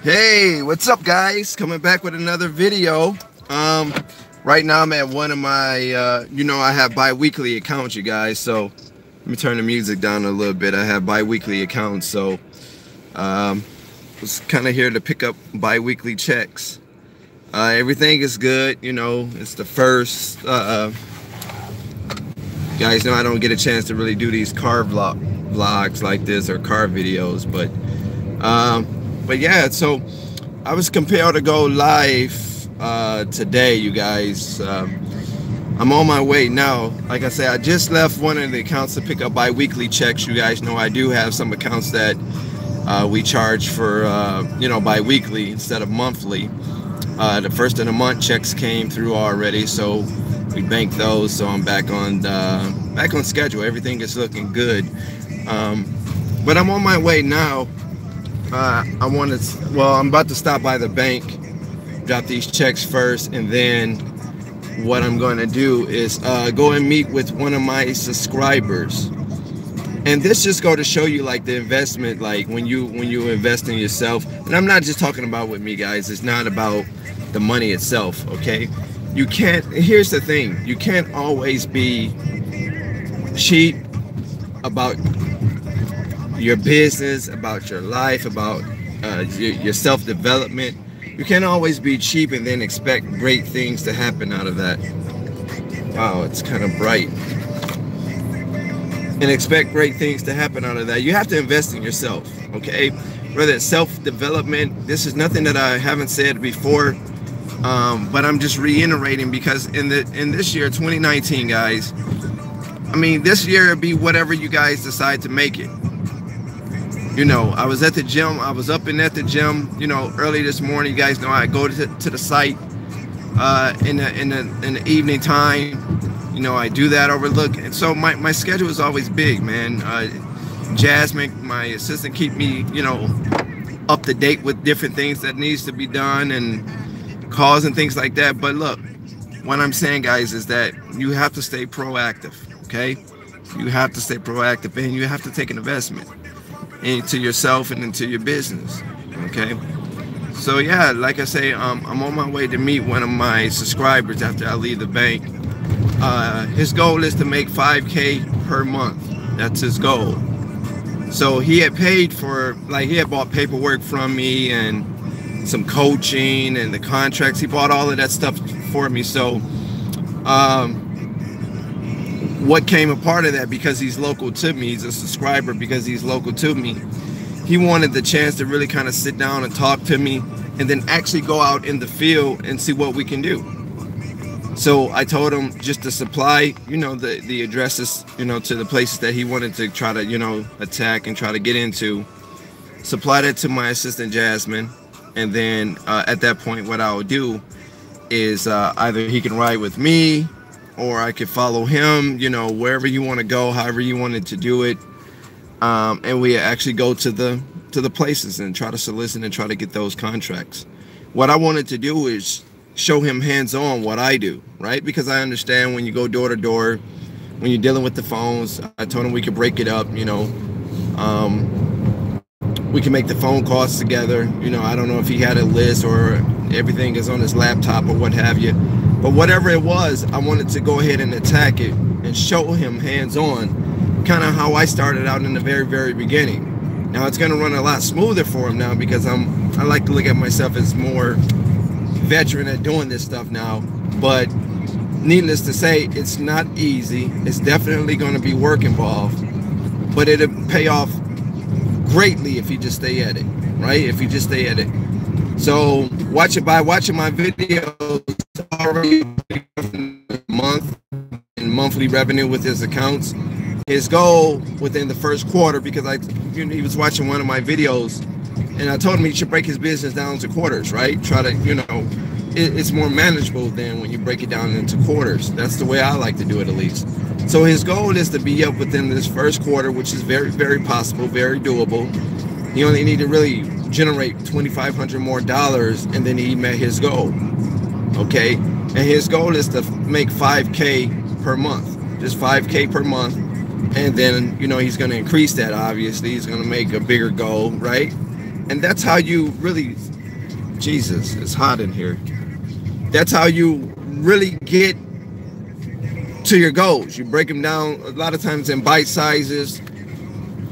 Hey, what's up, guys? Coming back with another video. Right now I'm at one of my I have bi-weekly accounts, you guys, so let me turn the music down a little bit. I have bi-weekly accounts, so was kind of here to pick up bi-weekly checks. Everything is good, it's the first. You guys know I don't get a chance to really do these car vlogs like this or car videos, but yeah, so I was compelled to go live today, you guys. I'm on my way now. Like I said, I just left one of the accounts to pick up bi-weekly checks. You guys know I do have some accounts that we charge for bi-weekly instead of monthly. The first of the month checks came through already, so we banked those, so I'm back on schedule. Everything is looking good. But I'm on my way now. I'm about to stop by the bank, drop these checks first, and then what I'm going to do is go and meet with one of my subscribers. And this just go to show you, like, the investment, like when you invest in yourself. And I'm not just talking about with me, guys. It's not about the money itself, okay? You can't, here's the thing, you can't always be cheap about your business, about your life, about your self-development. You can't always be cheap and then expect great things to happen out of that. Wow, it's kind of bright. And expect great things to happen out of that. You have to invest in yourself, okay? Whether it's self-development, this is nothing that I haven't said before, but I'm just reiterating, because in this year, 2019, guys, I mean, this year it'll be whatever you guys decide to make it. I was at the gym. I was up and at the gym, early this morning. You guys know I go to the site in the evening time. I do that overlook. And so my schedule is always big, man. Jasmine, my assistant, keep me, up to date with different things that needs to be done and calls and things like that. But look, what I'm saying, guys, is that you have to stay proactive, okay? You have to stay proactive, and you have to take an investment into yourself and into your business, okay? So yeah, like I say, I'm on my way to meet one of my subscribers after I leave the bank. His goal is to make 5K per month. That's his goal. So he had paid for, like, he had bought paperwork from me and some coaching and the contracts. He bought all of that stuff for me. So what came a part of that, because he's local to me, he's a subscriber, because he's local to me, he wanted the chance to really kind of sit down and talk to me and then actually go out in the field and see what we can do. So I told him just to supply, the addresses, to the places that he wanted to try to, attack and try to get into. Supply that to my assistant, Jasmine. And then at that point, what I would do is either he can ride with me, or I could follow him, wherever you want to go, however you wanted to do it. And we actually go to the places and try to solicit and try to get those contracts. What I wanted to do is show him hands-on what I do, right? Because I understand when you go door to door, when you're dealing with the phones, I told him we could break it up, we can make the phone calls together. I don't know if he had a list or everything is on his laptop or what have you. But whatever it was, I wanted to go ahead and attack it and show him hands-on, kind of how I started out in the very, very beginning. Now it's going to run a lot smoother for him now, because I like to look at myself as more veteran at doing this stuff now. But needless to say, it's not easy. It's definitely going to be work involved, but it'll pay off greatly if you just stay at it, right? If you just stay at it. So by watching my videos already monthly revenue with his accounts. His goal within the first quarter, because he was watching one of my videos, and I told him he should break his business down into quarters, right? Try to, it's more manageable than when you break it down into quarters. That's the way I like to do it, at least. So his goal is to be up within this first quarter, which is very, very possible, very doable. He only need to really generate $2,500 more, and then he met his goal. Okay, and his goal is to make 5K per month, just 5K per month. And then, you know, he's going to increase that. Obviously, he's going to make a bigger goal, right? And that's how you really, Jesus, it's hot in here. That's how you really get to your goals. You break them down a lot of times in bite sizes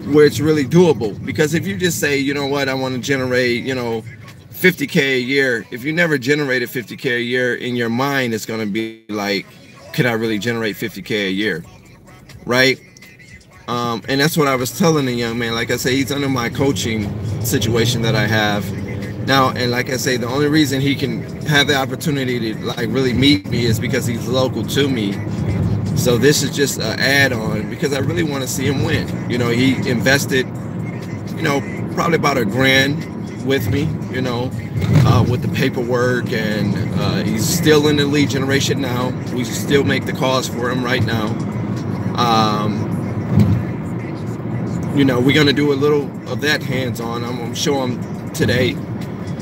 where it's really doable. Because if you just say, you know what, I want to generate, you know, 50K a year. If you never generated 50K a year, in your mind, it's going to be like, could I really generate 50K a year? Right? And that's what I was telling the young man. Like I say, he's under my coaching situation that I have now. And like I say, the only reason he can have the opportunity to like really meet me is because he's local to me. So this is just an add-on because I really want to see him win. You know, he invested, you know, probably about $1,000 with me, you know, with the paperwork, and he's still in the lead generation now. We still make the calls for him right now. You know, we're going to do a little of that hands-on. I'm going to show him today.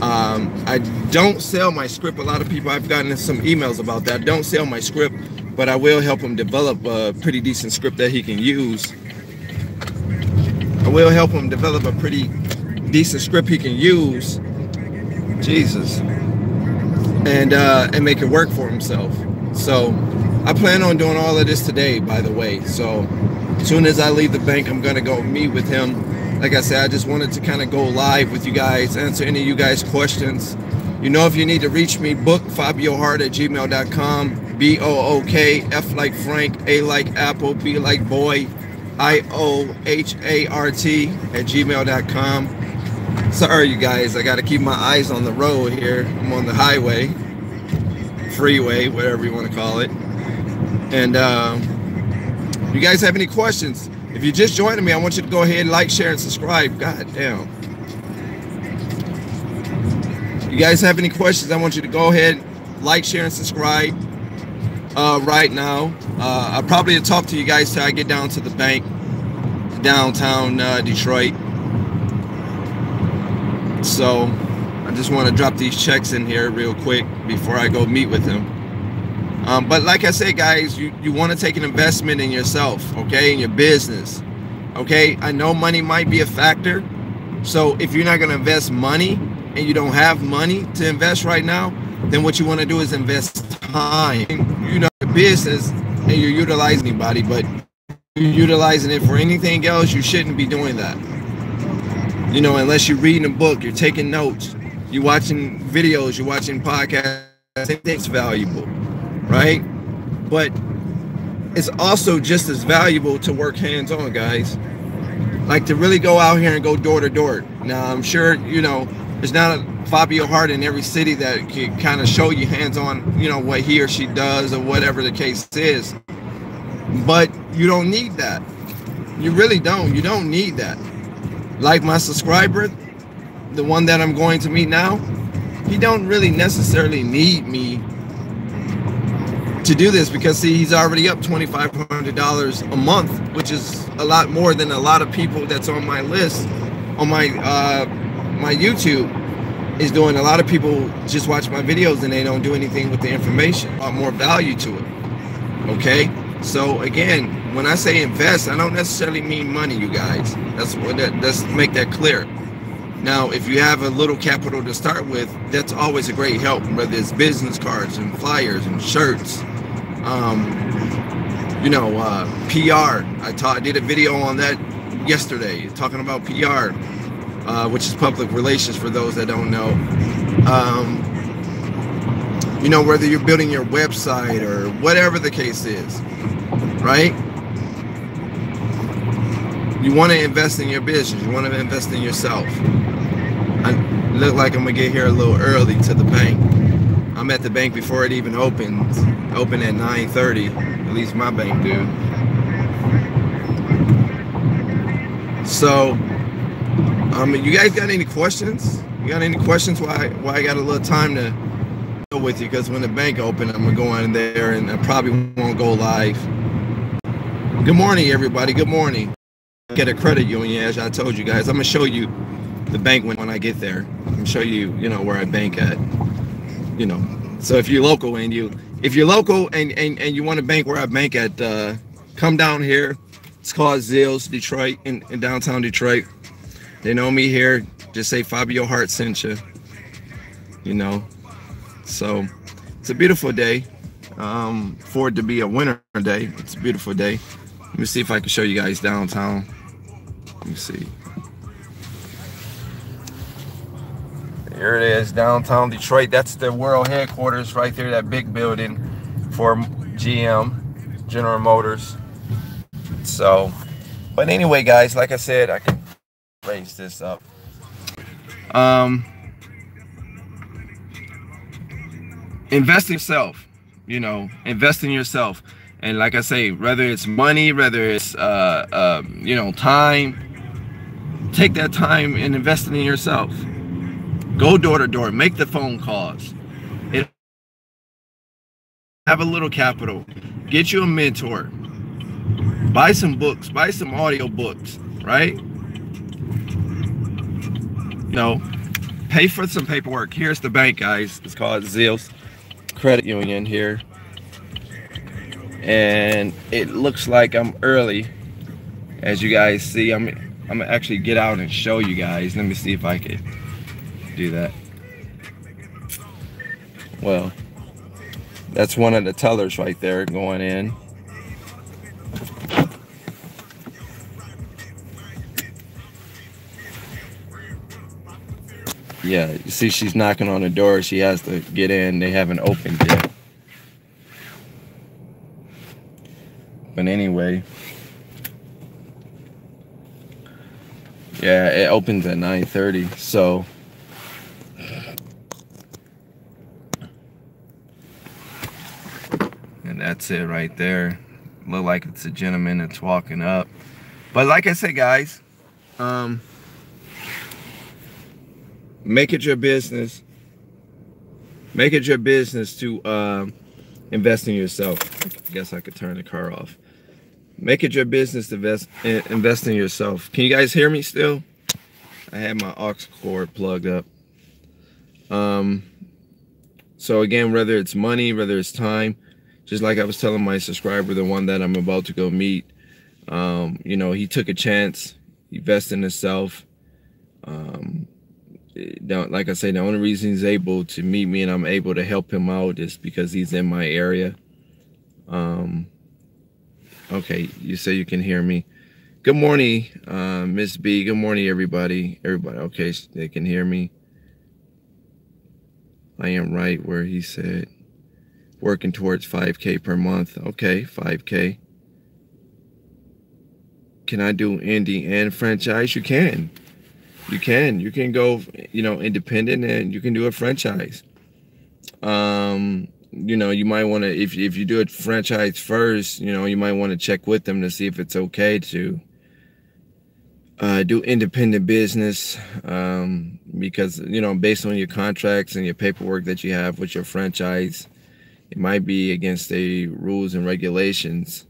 I don't sell my script. A lot of people, I've gotten some emails about that. I don't sell my script, but I will help him develop a pretty decent script that he can use. I will help him develop a pretty decent script he can use. Jesus. And make it work for himself. So I plan on doing all of this today, by the way. So as soon as I leave the bank, I'm going to go meet with him. Like I said, I just wanted to kind of go live with you guys, answer any of you guys' questions. You know, if you need to reach me, book FabioHart@gmail.com. BOOK, F like Frank, A like Apple, B like boy, IOHART@gmail.com. Sorry, you guys, I got to keep my eyes on the road here. I'm on the highway, freeway, whatever you want to call it. And you guys have any questions? If you're just joining me, I want you to go ahead and like, share, and subscribe. God damn. You guys have any questions? I want you to go ahead, like, share, and subscribe right now. I'll probably talk to you guys till I get down to the bank, downtown Detroit. So I just want to drop these checks in here real quick before I go meet with him. But like I said, guys, you want to take an investment in yourself, okay, in your business, okay? I know money might be a factor. So if you're not going to invest money and you don't have money to invest right now, then what you want to do is invest time. You know, your business, and you're utilizing anybody, but you're utilizing it for anything else, you shouldn't be doing that. You know, unless you're reading a book, you're taking notes, you're watching videos, you're watching podcasts, it's valuable. Right? But it's also just as valuable to work hands-on, guys. Like to really go out here and go door to door. Now, I'm sure, you know, there's not a Fabio Hart in every city that can kind of show you hands-on, you know, what he or she does or whatever the case is. But you don't need that. You really don't. You don't need that. Like my subscriber, the one that I'm going to meet now, he don't really necessarily need me to do this because, see, he's already up $2,500 a month, which is a lot more than a lot of people that's on my list, on my my YouTube is doing. A lot of people just watch my videos and they don't do anything with the information. A lot more value to it. Okay, so again, when I say invest, I don't necessarily mean money, you guys. Let's make that clear. Now, if you have a little capital to start with, that's always a great help, whether it's business cards and flyers and shirts. You know, PR. I did a video on that yesterday, talking about PR, which is public relations for those that don't know. You know, whether you're building your website or whatever the case is, right? You want to invest in your business. You want to invest in yourself. I look like I'm gonna get here a little early to the bank. I'm at the bank before it even opens. Open at 9:30. At least my bank do. So, you guys got any questions? You got any questions? Why I got a little time to go with you? Because when the bank open, I'm gonna go in there and I probably won't go live. Good morning, everybody. Good morning. Get a credit union, as I told you guys. I'm gonna show you the bank when I get there. I'm gonna show you, you know, where I bank at. You know, so if you're local and you want to bank where I bank at, come down here It's called Zills Detroit in downtown Detroit. They know me here. Just say Fabio Hart sent you. You know. So it's a beautiful day. For it to be a winter day, it's a beautiful day. Let me see if I can show you guys downtown. Let me see. Here it is, downtown Detroit. That's the world headquarters right there, that big building for GM, General Motors. So, but anyway, guys, like I said, I can raise this up. Invest in yourself, you know, invest in yourself. And like I say, whether it's money, whether it's, you know, time, take that time and invest in yourself. Go door to door, make the phone calls. Have a little capital. Get you a mentor. Buy some books, buy some audio books, right? No, pay for some paperwork. Here's the bank, guys. It's called Zills Credit Union here. And it looks like I'm early. As you guys see, I'm gonna actually get out and show you guys. Let me see if I can do that. Well, that's one of the tellers right there going in. Yeah, you see she's knocking on the door. She has to get in. They haven't opened yet. But anyway, yeah, it opens at 9:30. So and that's it right there. Look like it's a gentleman that's walking up. But like I said, guys, make it your business. Make it your business to invest in yourself. I guess I could turn the car off. Make it your business to invest in yourself. Can you guys hear me still? I had my aux cord plugged up. So again, whether it's money, whether it's time, just like I was telling my subscriber, the one that I'm about to go meet, you know, he took a chance, invested in himself. Like I say, the only reason he's able to meet me and I'm able to help him out is because he's in my area. Okay, you say you can hear me. Good morning, Miss B. Good morning, everybody. Okay, they can hear me. I am right where he said working towards 5K per month. Okay, 5K. Can I do indie and franchise? You can. You can go, you know, independent, and you can do a franchise. You know, you might want to, if you do a franchise first, you know, you might want to check with them to see if it's okay to do independent business, because, you know, based on your contracts and your paperwork that you have with your franchise, it might be against the rules and regulations,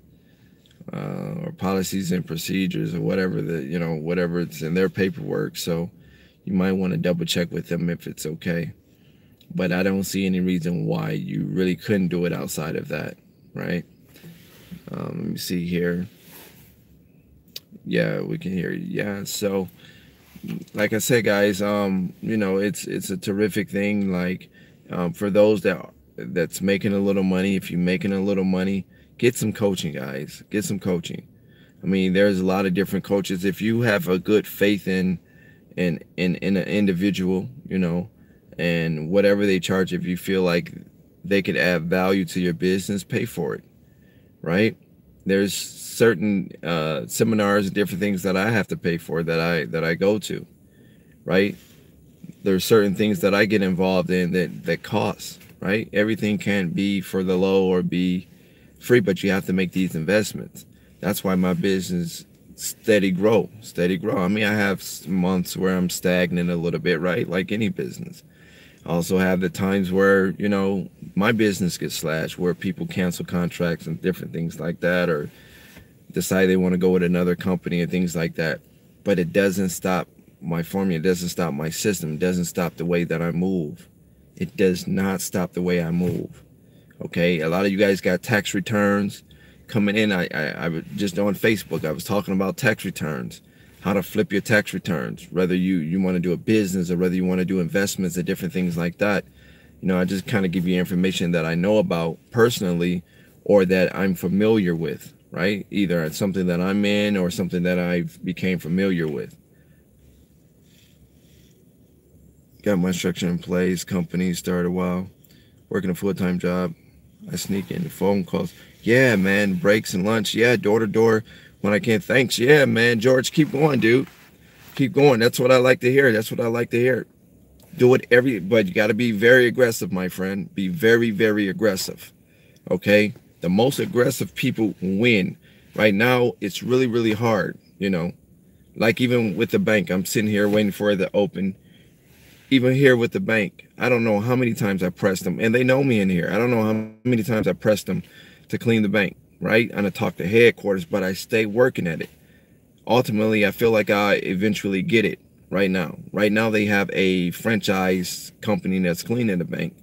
or policies and procedures, or whatever whatever it's in their paperwork. So you might want to double check with them if it's okay. But I don't see any reason why you really couldn't do it outside of that, right? Let me see here. Yeah, we can hear you. Yeah, so like I said, guys, you know, it's a terrific thing. Like, for those that's making a little money, if you're making a little money, get some coaching, guys. Get some coaching. I mean, there's a lot of different coaches. If you have a good faith in an individual, you know, and whatever they charge, if you feel like they could add value to your business, pay for it, right? There's certain seminars and different things that I have to pay for that I go to, right? There's certain things that I get involved in that cost, right? Everything can't be for the low or be free, but you have to make these investments. That's why my business steady grow. I mean, I have months where I'm stagnant a little bit, right? Like any business. I also have the times where, you know, my business gets slashed, where people cancel contracts and different things like that, or decide they want to go with another company and things like that. But it doesn't stop my formula. It doesn't stop my system. It doesn't stop the way that I move. It does not stop the way I move. Okay, a lot of you guys got tax returns coming in. I was just on Facebook. I was talking about tax returns, how to flip your tax returns, whether you want to do a business or whether you want to do investments and different things like that. You know, I just kind of give you information that I know about personally or that I'm familiar with, right? Either it's something that I'm in or something that I became familiar with. Got my structure in place, company started a while, working a full-time job. I sneak in the phone calls. Yeah, man, breaks and lunch. Yeah, door to door when I can't. Thanks. Yeah, man, George, keep going, dude. Keep going. That's what I like to hear. That's what I like to hear. Do it but you got to be very aggressive, my friend. Be very, very aggressive. Okay? The most aggressive people win. Right now, it's really, really hard, you know. Like even with the bank, I'm sitting here waiting for it to open. Even here with the bank, I don't know how many times I pressed them, and they know me in here. I don't know how many times I pressed them to clean the bank, right? And I talk to headquarters, but I stay working at it. Ultimately, I feel like I eventually get it right now. Right now, they have a franchise company that's cleaning the bank,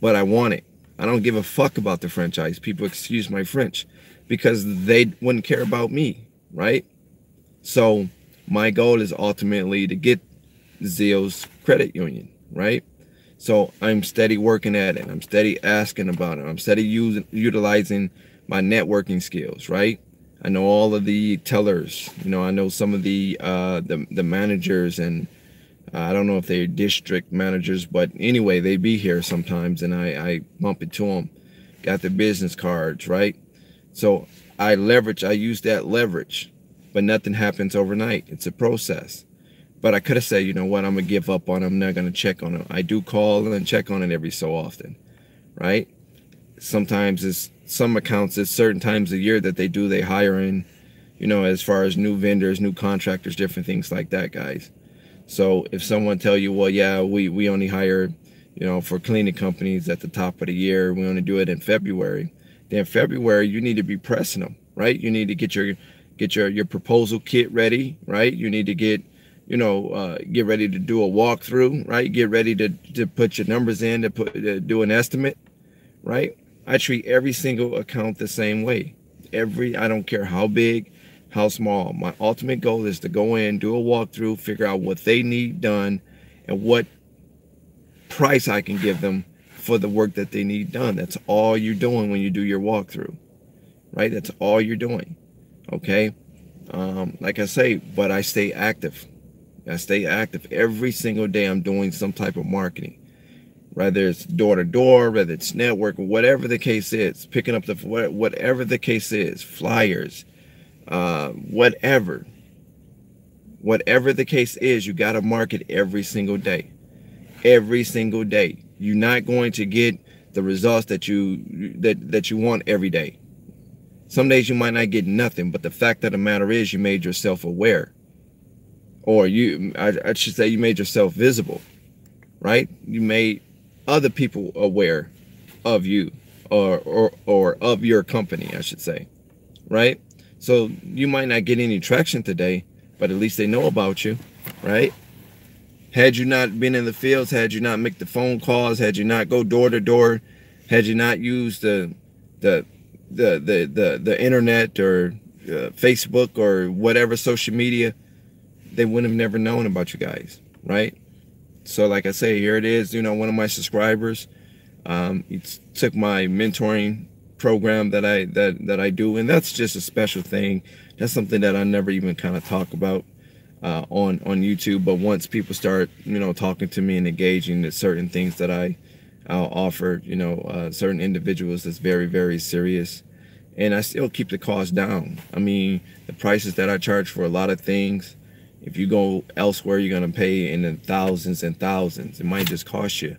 but I want it. I don't give a fuck about the franchise. People, excuse my French, because they wouldn't care about me, right? So my goal is ultimately to get Zio's credit union, right? So I'm steady working at it. I'm steady asking about it. I'm steady utilizing my networking skills, right? I know all of the tellers. You know, I know some of the managers, and I don't know if they're district managers, but anyway, they be here sometimes, and I bump into them. Got the business cards, right? So I use that leverage, but nothing happens overnight. It's a process. But I could have said, you know what, I'm going to give up on them. I'm not going to check on them. I do call and check on it every so often, right? Sometimes it's some accounts, it's certain times a year that they hire in, you know, as far as new vendors, new contractors, different things like that, guys. So if someone tell you, well, yeah, we only hire, you know, for cleaning companies at the top of the year, we only do it in February, then February, you need to be pressing them, right? You need to get your proposal kit ready, right? You need to get ready to do a walkthrough, right? Get ready to put your numbers in, to do an estimate, right? I treat every single account the same way. I don't care how big, how small. My ultimate goal is to go in, do a walkthrough, figure out what they need done and what price I can give them for the work that they need done. That's all you're doing when you do your walkthrough, right? That's all you're doing, okay? Like I say, but I stay active. I stay active every single day. I'm doing some type of marketing, whether it's door to door, whether it's network, whatever the case is, picking up whatever the case is, flyers, whatever the case is, you got to market every single day. Every single day. You're not going to get the results that you want every day. Some days you might not get nothing, but the fact of the matter is you made yourself aware. Or I should say you made yourself visible, right? You made other people aware of you or of your company, I should say, right? So you might not get any traction today, but at least they know about you, right? Had you not been in the fields, had you not make the phone calls, had you not go door to door, had you not used the internet or Facebook or whatever social media, they wouldn't have never known about you guys, right? So like I say, here it is, you know, one of my subscribers, he took my mentoring program that I do, and that's just a special thing. That's something that I never even kind of talk about on YouTube, but once people start, you know, talking to me and engaging in certain things that I'll offer, you know, certain individuals, that's very, very serious. And I still keep the cost down. I mean, the prices that I charge for a lot of things, if you go elsewhere, you're going to pay in the thousands and thousands. It might just cost you,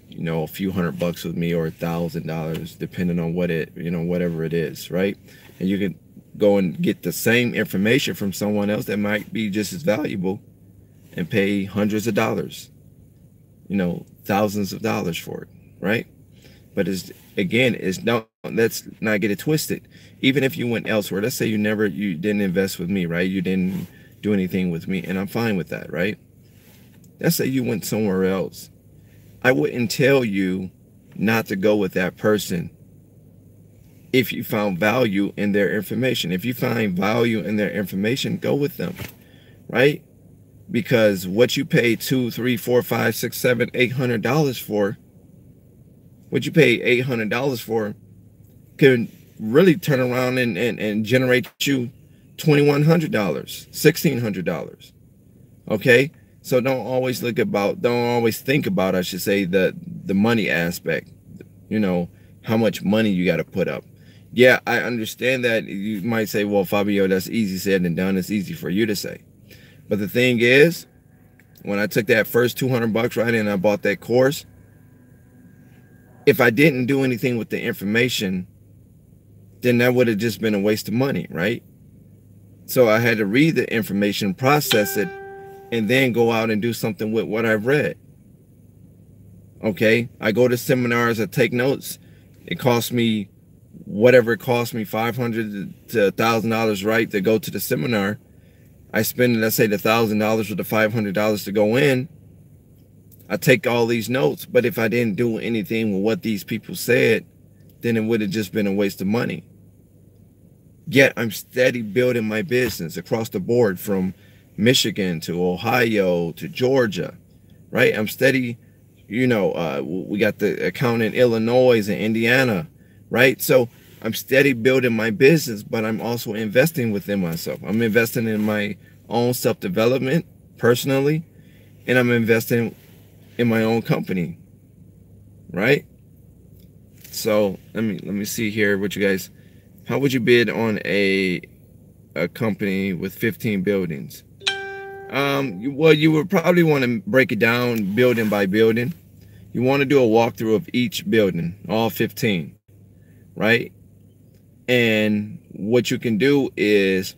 you know, a few $100 with me or $1,000, depending on what whatever it is, right? And you can go and get the same information from someone else that might be just as valuable and pay hundreds of dollars, you know, thousands of dollars for it, right? But let's not get it twisted. Even if you went elsewhere, let's say you didn't invest with me, right? You didn't do anything with me, and I'm fine with that, right? Let's say you went somewhere else. I wouldn't tell you not to go with that person if you found value in their information. If you find value in their information, go with them, right? Because what you pay $200, $300, $400, $500, $600, $700, $800 for, what you pay $800 for, can really turn around and generate you $2,100, $1,600. Okay, so don't always think about, I should say, the money aspect. You know, how much money you got to put up. Yeah, I understand that. You might say, well, Fabio, that's easy said and done. It's easy for you to say. But the thing is, when I took that first $200, right, and I bought that course, if I didn't do anything with the information, then that would have just been a waste of money, right? So I had to read the information, process it, and then go out and do something with what I've read. Okay, I go to seminars, I take notes. It costs me whatever it costs me, $500 to $1,000, right, to go to the seminar. I spend, let's say, the $1,000 or the $500 to go in. I take all these notes, but if I didn't do anything with what these people said, then it would have just been a waste of money. Yet I'm steady building my business across the board, from Michigan to Ohio to Georgia, right? I'm steady, you know, we got the account in Illinois and Indiana, right? So I'm steady building my business, but I'm also investing within myself. I'm investing in my own self-development personally, and I'm investing in my own company, right? So let me see here what you guys, how would you bid on a company with 15 buildings? Well, you would probably want to break it down building by building. You want to do a walkthrough of each building, all 15, right? And what you can do is,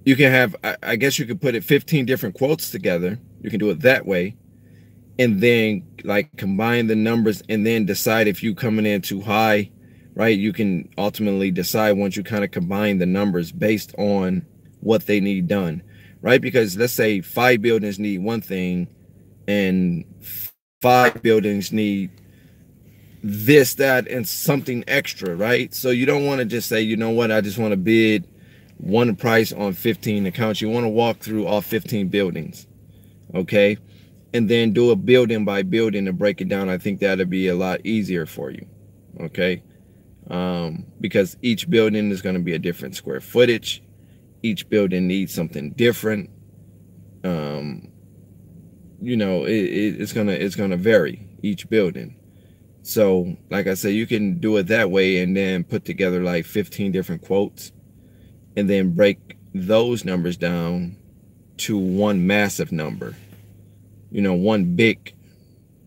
you can have, I guess you could put it 15 different quotes together. You can do it that way. And then like combine the numbers and then decide if you coming in too high, right? You can ultimately decide once you kind of combine the numbers based on what they need done, right? Because let's say 5 buildings need one thing and 5 buildings need this, that, and something extra, right? So you don't want to just say, you know what, I just want to bid one price on 15 accounts. You want to walk through all 15 buildings, okay? And then do a building by building to break it down. I think that'll be a lot easier for you, okay? Because each building is going to be a different square footage. Each building needs something different. You know, it's gonna vary each building. So like I said, you can do it that way and then put together like 15 different quotes and then break those numbers down to one massive number, you know, one big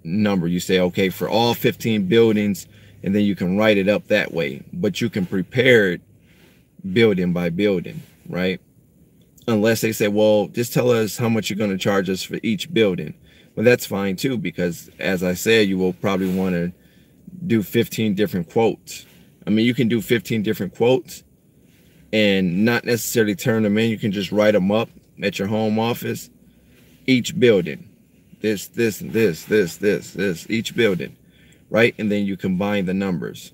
number. You say, okay, for all 15 buildings, and then you can write it up that way, but you can prepare it building by building, right? Unless they say, well, just tell us how much you're going to charge us for each building. Well, that's fine too, because as I said, you will probably want to do 15 different quotes. I mean, you can do 15 different quotes and not necessarily turn them in. You can just write them up at your home office. Each building, this, each building, right? And then you combine the numbers,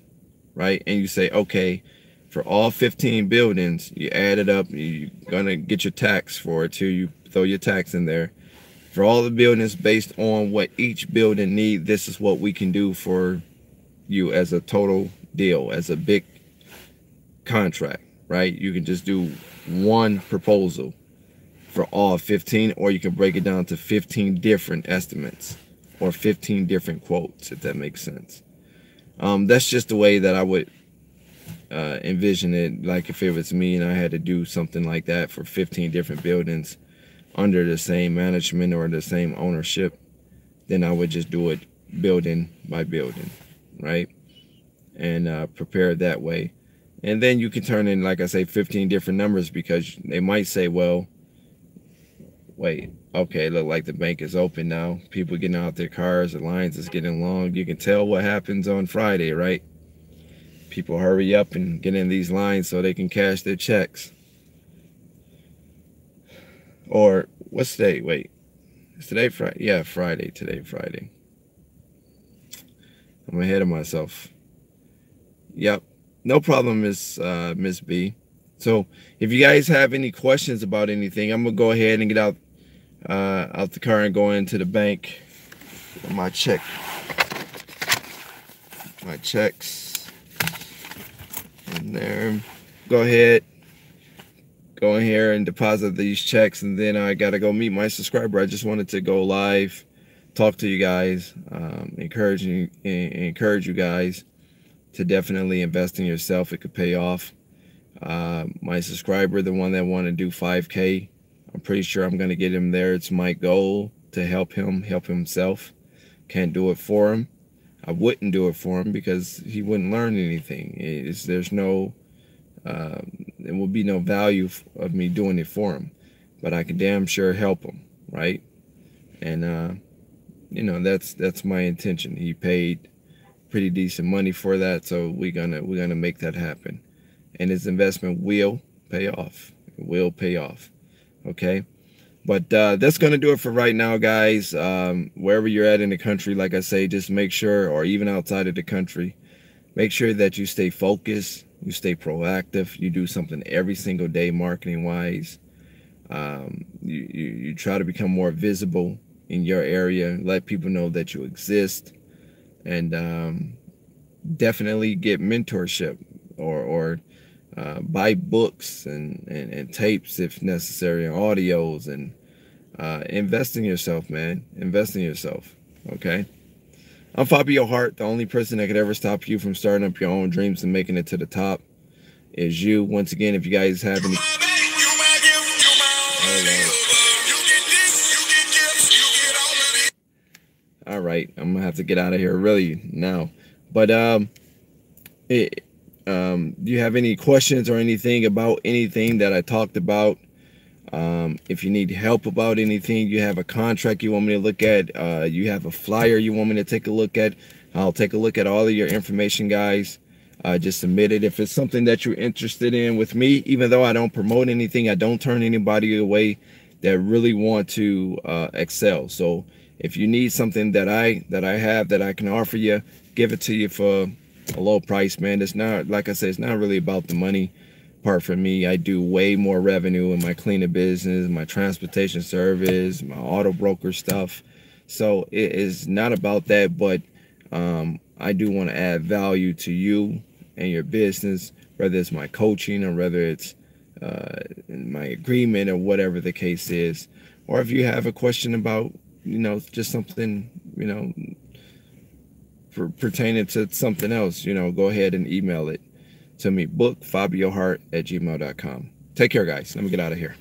right? And you say, okay, for all 15 buildings, you add it up, you're gonna get your tax for it too. You throw your tax in there. For all the buildings, based on what each building needs, this is what we can do for you as a total deal, as a big contract, right? You can just do one proposal for all 15, or you can break it down to 15 different estimates or 15 different quotes, if that makes sense. That's just the way that I would envision it. Like if it was me and I had to do something like that for 15 different buildings under the same management or the same ownership, then I would just do it building by building, right? And prepare it that way. And then you can turn in, like I say, 15 different numbers, because they might say, well, wait, okay, look like the bank is open now. People getting out their cars, the lines is getting long. You can tell what happens on Friday, right? People hurry up and get in these lines so they can cash their checks. Or what's today? Wait, is today Friday? Yeah, Friday. Today, Friday. I'm ahead of myself. Yep. No problem, Miss B. So if you guys have any questions about anything, I'm gonna go ahead and get out the car and go into the bank. My checks in there. Go ahead, go in here and deposit these checks, and then I gotta go meet my subscriber. I just wanted to go live, talk to you guys, encourage you guys to definitely invest in yourself. It could pay off. My subscriber, the one that want to do 5K, I'm pretty sure I'm going to get him there. It's my goal to help him help himself. Can't do it for him. I wouldn't do it for him because he wouldn't learn anything. There's no, there will be no value of me doing it for him, but I can damn sure help him, right? And you know, that's my intention. He paid pretty decent money for that, so we're gonna make that happen, and his investment will pay off. It will pay off. Okay, but that's gonna do it for right now, guys. Wherever you're at in the country, like I say, just make sure, or even outside of the country, make sure that you stay focused, you stay proactive, you do something every single day marketing wise. You try to become more visible in your area, let people know that you exist. And definitely get mentorship, or buy books and tapes if necessary, and audios, and invest in yourself, man. Invest in yourself. Okay, I'm Fabio Hart. The only person that could ever stop you from starting up your own dreams and making it to the top is you. Once again, if you guys have any, all right, I'm gonna have to get out of here really now. But do you have any questions or anything about anything that I talked about? If you need help about anything, you have a contract you want me to look at, you have a flyer you want me to take a look at, I'll take a look at all of your information, guys. Just submit it. If it's something that you're interested in with me, even though I don't promote anything, I don't turn anybody away that really want to excel. So if you need something that I have that I can offer you, give it to you for a low price, man. It's not, like I said, it's not really about the money part for me. I do way more revenue in my cleaning business, my transportation service, my auto broker stuff. So it is not about that, but I do want to add value to you and your business, whether it's my coaching or whether it's my agreement or whatever the case is. Or if you have a question about, you know, just something, you know, pertaining to something else, you know, go ahead and email it to me, bookfabiohart@gmail.com. Take care, guys. Let me get out of here.